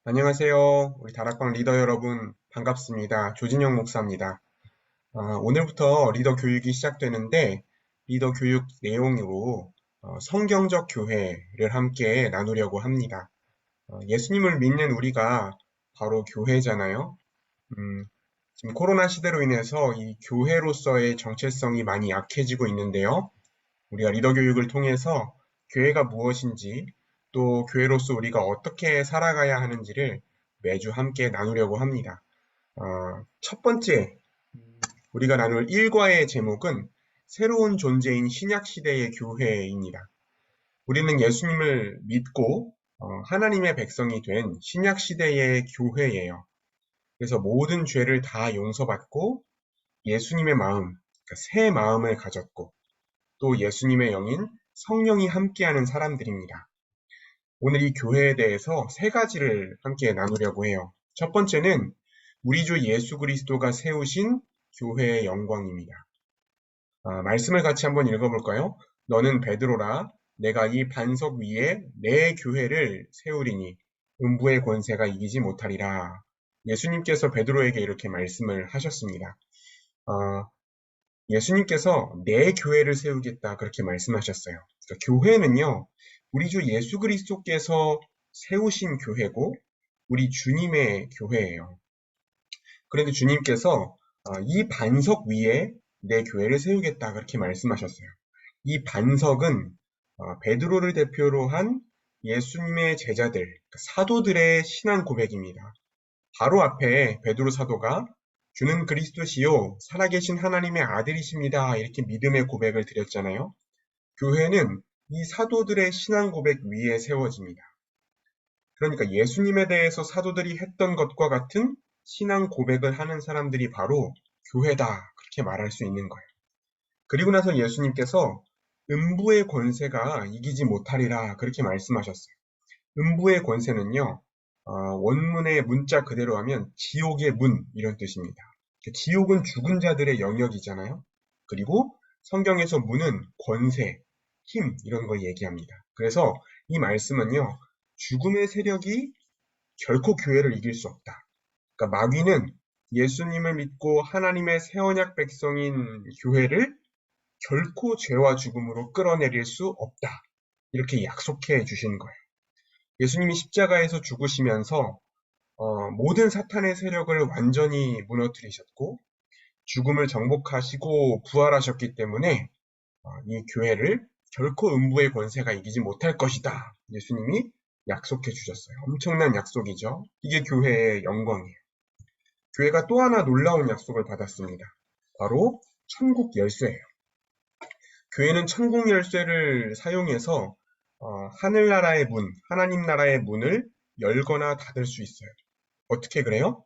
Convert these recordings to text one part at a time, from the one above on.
안녕하세요. 우리 다락방 리더 여러분, 반갑습니다. 조진영 목사입니다. 오늘부터 리더 교육이 시작되는데, 리더 교육 내용으로 성경적 교회를 함께 나누려고 합니다. 예수님을 믿는 우리가 바로 교회잖아요. 음, 지금 코로나 시대로 인해서 이 교회로서의 정체성이 많이 약해지고 있는데요. 우리가 리더 교육을 통해서 교회가 무엇인지, 또 교회로서 우리가 어떻게 살아가야 하는지를 매주 함께 나누려고 합니다. 첫 번째, 우리가 나눌 일과의 제목은 새로운 존재인 신약 시대의 교회입니다. 우리는 예수님을 믿고 하나님의 백성이 된 신약 시대의 교회예요. 그래서 모든 죄를 다 용서받고 예수님의 마음, 그러니까 새 마음을 가졌고 또 예수님의 영인 성령이 함께하는 사람들입니다. 오늘 이 교회에 대해서 세 가지를 함께 나누려고 해요. 첫 번째는 우리 주 예수 그리스도가 세우신 교회의 영광입니다. 말씀을 같이 한번 읽어볼까요? 너는 베드로라 내가 이 반석 위에 내 교회를 세우리니 음부의 권세가 이기지 못하리라. 예수님께서 베드로에게 이렇게 말씀을 하셨습니다. 예수님께서 내 교회를 세우겠다 그렇게 말씀하셨어요. 그러니까 교회는요, 우리 주 예수 그리스도께서 세우신 교회고 우리 주님의 교회예요. 그런데 주님께서 이 반석 위에 내 교회를 세우겠다 그렇게 말씀하셨어요. 이 반석은 베드로를 대표로 한 예수님의 제자들, 그러니까 사도들의 신앙 고백입니다. 바로 앞에 베드로 사도가 주는 그리스도시요 살아계신 하나님의 아들이십니다. 이렇게 믿음의 고백을 드렸잖아요. 교회는 이 사도들의 신앙 고백 위에 세워집니다. 그러니까 예수님에 대해서 사도들이 했던 것과 같은 신앙 고백을 하는 사람들이 바로 교회다. 그렇게 말할 수 있는 거예요. 그리고 나서 예수님께서 음부의 권세가 이기지 못하리라. 그렇게 말씀하셨어요. 음부의 권세는요, 원문의 문자 그대로 하면 지옥의 문 이런 뜻입니다. 지옥은 죽은 자들의 영역이잖아요. 그리고 성경에서 문은 권세, 힘 이런 걸 얘기합니다. 그래서 이 말씀은요, 죽음의 세력이 결코 교회를 이길 수 없다. 그러니까 마귀는 예수님을 믿고 하나님의 새 언약 백성인 교회를 결코 죄와 죽음으로 끌어내릴 수 없다. 이렇게 약속해 주신 거예요. 예수님이 십자가에서 죽으시면서 모든 사탄의 세력을 완전히 무너뜨리셨고 죽음을 정복하시고 부활하셨기 때문에 이 교회를 결코 음부의 권세가 이기지 못할 것이다. 예수님이 약속해 주셨어요. 엄청난 약속이죠. 이게 교회의 영광이에요. 교회가 또 하나 놀라운 약속을 받았습니다. 바로 천국 열쇠예요. 교회는 천국 열쇠를 사용해서 하늘나라의 문, 하나님 나라의 문을 열거나 닫을 수 있어요. 어떻게 그래요?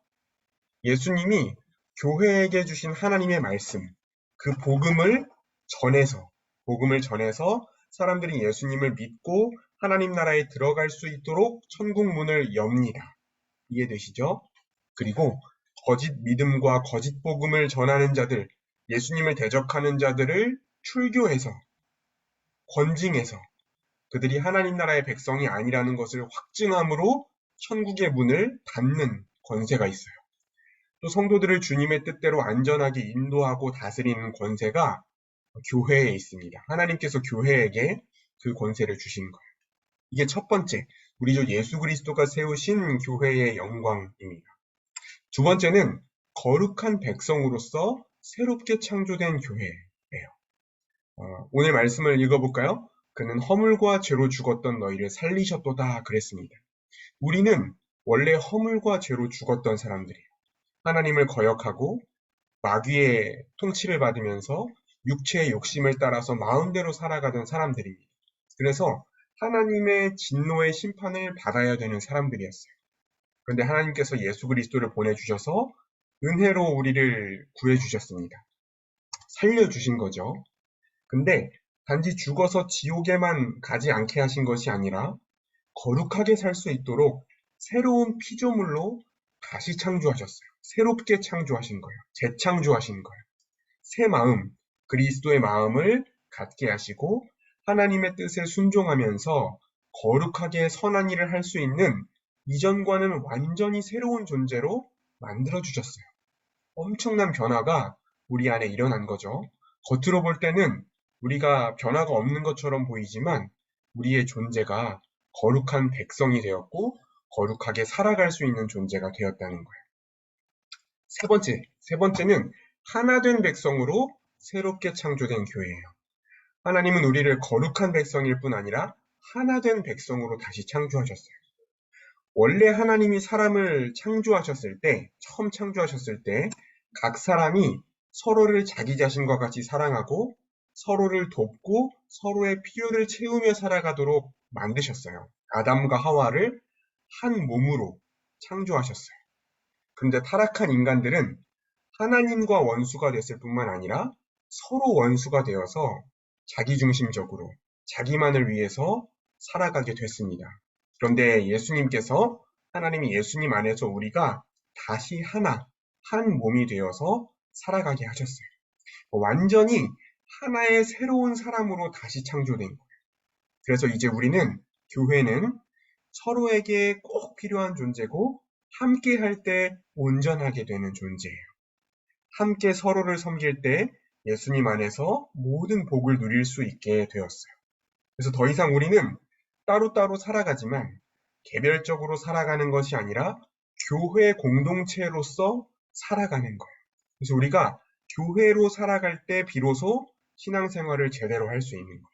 예수님이 교회에게 주신 하나님의 말씀, 그 복음을 전해서 사람들이 예수님을 믿고 하나님 나라에 들어갈 수 있도록 천국 문을 엽니다. 이해되시죠? 그리고 거짓 믿음과 거짓 복음을 전하는 자들, 예수님을 대적하는 자들을 출교해서, 권징해서 그들이 하나님 나라의 백성이 아니라는 것을 확증함으로 천국의 문을 닫는 권세가 있어요. 또 성도들을 주님의 뜻대로 안전하게 인도하고 다스리는 권세가 교회에 있습니다. 하나님께서 교회에게 그 권세를 주신 거예요. 이게 첫 번째, 우리 주 예수 그리스도가 세우신 교회의 영광입니다. 두 번째는 거룩한 백성으로서 새롭게 창조된 교회예요. 오늘 말씀을 읽어볼까요? 그는 허물과 죄로 죽었던 너희를 살리셨도다 그랬습니다. 우리는 원래 허물과 죄로 죽었던 사람들이에요. 하나님을 거역하고 마귀의 통치를 받으면서 육체의 욕심을 따라서 마음대로 살아가던 사람들입니다. 그래서 하나님의 진노의 심판을 받아야 되는 사람들이었어요. 그런데 하나님께서 예수 그리스도를 보내주셔서 은혜로 우리를 구해주셨습니다. 살려주신 거죠. 근데 단지 죽어서 지옥에만 가지 않게 하신 것이 아니라 거룩하게 살 수 있도록 새로운 피조물로 다시 창조하셨어요. 새롭게 창조하신 거예요. 재창조하신 거예요. 새 마음, 그리스도의 마음을 갖게 하시고 하나님의 뜻에 순종하면서 거룩하게 선한 일을 할 수 있는 이전과는 완전히 새로운 존재로 만들어주셨어요. 엄청난 변화가 우리 안에 일어난 거죠. 겉으로 볼 때는 우리가 변화가 없는 것처럼 보이지만 우리의 존재가 거룩한 백성이 되었고 거룩하게 살아갈 수 있는 존재가 되었다는 거예요. 세 번째는 하나된 백성으로 새롭게 창조된 교회예요. 하나님은 우리를 거룩한 백성일 뿐 아니라 하나된 백성으로 다시 창조하셨어요. 원래 하나님이 사람을 창조하셨을 때, 처음 창조하셨을 때, 각 사람이 서로를 자기 자신과 같이 사랑하고 서로를 돕고 서로의 필요를 채우며 살아가도록 만드셨어요. 아담과 하와를 한 몸으로 창조하셨어요. 그런데 타락한 인간들은 하나님과 원수가 됐을 뿐만 아니라 서로 원수가 되어서 자기중심적으로 자기만을 위해서 살아가게 됐습니다. 그런데 예수님께서 하나님이 예수님 안에서 우리가 다시 한 몸이 되어서 살아가게 하셨어요. 완전히 하나의 새로운 사람으로 다시 창조된 거예요. 그래서 이제 우리는 교회는 서로에게 꼭 필요한 존재고 함께 할 때 온전하게 되는 존재예요. 함께 서로를 섬길 때 예수님 안에서 모든 복을 누릴 수 있게 되었어요. 그래서 더 이상 우리는 따로따로 살아가지만 개별적으로 살아가는 것이 아니라 교회 공동체로서 살아가는 거예요. 그래서 우리가 교회로 살아갈 때 비로소 신앙생활을 제대로 할 수 있는 거예요.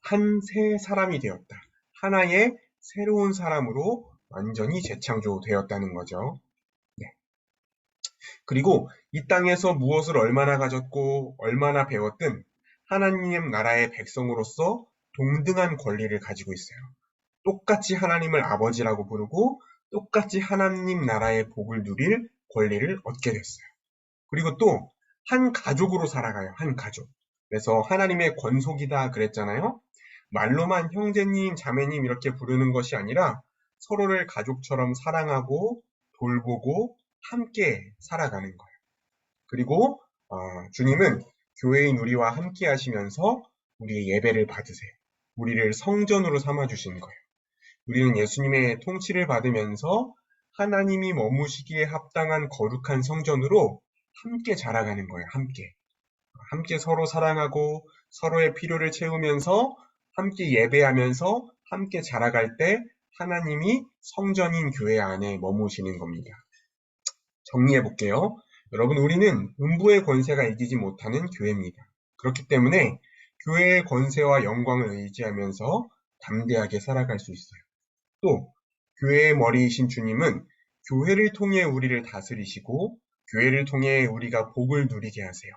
한 새 사람이 되었다. 하나의 새로운 사람으로 완전히 재창조되었다는 거죠. 네. 그리고 이 땅에서 무엇을 얼마나 가졌고 얼마나 배웠든 하나님 나라의 백성으로서 동등한 권리를 가지고 있어요. 똑같이 하나님을 아버지라고 부르고 똑같이 하나님 나라의 복을 누릴 권리를 얻게 됐어요. 그리고 또 한 가족으로 살아가요. 한 가족. 그래서 하나님의 권속이다 그랬잖아요. 말로만 형제님, 자매님 이렇게 부르는 것이 아니라 서로를 가족처럼 사랑하고 돌보고 함께 살아가는 거예요. 그리고 주님은 교회인 우리와 함께 하시면서 우리의 예배를 받으세요. 우리를 성전으로 삼아주신 거예요. 우리는 예수님의 통치를 받으면서 하나님이 머무시기에 합당한 거룩한 성전으로 함께 자라가는 거예요. 함께 서로 사랑하고 서로의 필요를 채우면서 함께 예배하면서 함께 자라갈 때 하나님이 성전인 교회 안에 머무시는 겁니다. 정리해 볼게요. 여러분, 우리는 음부의 권세가 이기지 못하는 교회입니다. 그렇기 때문에 교회의 권세와 영광을 의지하면서 담대하게 살아갈 수 있어요. 또 교회의 머리이신 주님은 교회를 통해 우리를 다스리시고 교회를 통해 우리가 복을 누리게 하세요.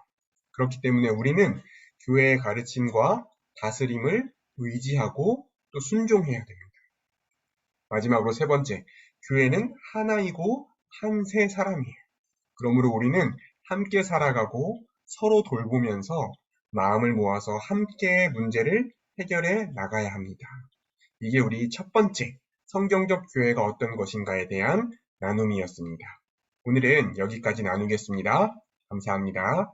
그렇기 때문에 우리는 교회의 가르침과 다스림을 의지하고 또 순종해야 됩니다. 마지막으로 세 번째, 교회는 하나이고 한 세 사람이에요. 그러므로 우리는 함께 살아가고 서로 돌보면서 마음을 모아서 함께 문제를 해결해 나가야 합니다. 이게 우리 첫 번째, 성경적 교회가 어떤 것인가에 대한 나눔이었습니다. 오늘은 여기까지 나누겠습니다. 감사합니다.